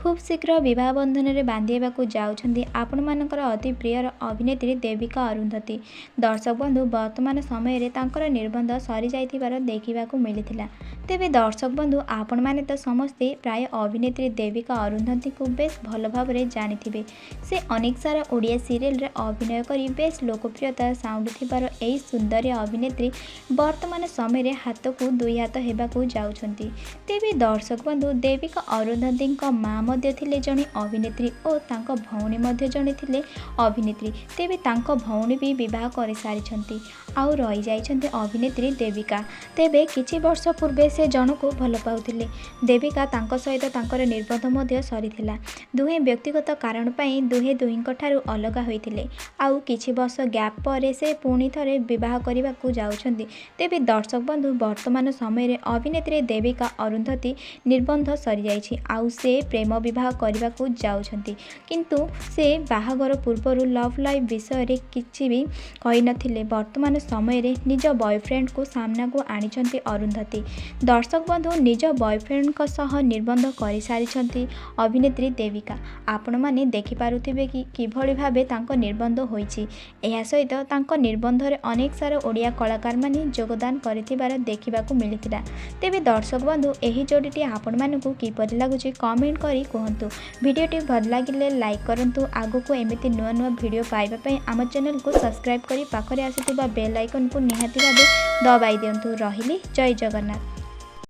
खूब शीघ्र विवाह बंधन में बांधेवाक जाउछंती आपण मानकर अति प्रियर अभिनेत्री देविका अरुंधती। दर्शक बंधु वर्तमान समय रे तांकर निर्बंध सरी जाइथिबार देखिबाकू मिलिथिला। तेबे दर्शक बंधु आपण माने तो समस्ते प्राय अभिनेत्री देविका अरुंधती को बेस भल भाव जानिथिबे। से अनेक सारा ओडिया सीरियल रे अभिनय करी बेस लोकप्रियता साउंडुथिबार एई सुंदरी अभिनेत्री वर्तमान समय रे हाथ को दुई हाथ हेबाकू जाउछंती। तेबे दर्शक बंधु देविका अरुंधती माँ मध्य थिले जणे अभिनेत्री और तांको भौणी मध्य जणे थिले अभिनेत्री। तेबे तांको भौणी भी विवाह कर सारिछंती आउ रही जाइछंती अभिनेत्री देविका। तेबे किछि वर्ष पूर्वे से जनको भल पाउथिले। देविका तांको सहित तांकर निर्बंध मध्य सरीथिला। दुहे व्यक्तिगत कारण पई दुहे दुहिंक ठारू अलगा होइथिले आउ किछि वर्ष गैप पर से पुणी थरे विवाह करबाकू जाउछंती। तेबे दर्शक बंधु वर्तमान समय रे अभिनेत्री देविका अरुंधती निर्बंध सरी जाइछि आउ से प्रेम विवाह करने को जाउछंती। किंतु से बाहागर पूर्वर लव लाइफ विषय रे किछि भी कहि नथिले। वर्तमान समय रे निज बॉयफ्रेंड को सामना को आनिछंती अरुंधती। दर्शक बंधु निज बॉयफ्रेंड को सह निर्बंध कर सारिछंती अभिनेत्री देविका। आपण माने देखि पारुथिबे कि किभଳି भाबे तांको निर्बंध होईछि। एहा सहित तांको निर्बंध रे अनेक सारा ओडिया कलाकार माने योगदान करथिबार देखिबाकू मिलिथिला। तेबे दर्शक बंधु एही जोड़ीटी आपण मानकू किपरि लागुछि कमेंट करी कहतु। वीडियोटी भल लगे लाइक करंतु। आगो को एमती नुआ नुआ वीडियो पाइबा आम चैनल को सब्सक्राइब करी पाखरे आसीथिबा बेल आइकन को निहाती भाबे दबाई दियंतु। रहिली जय जगन्नाथ।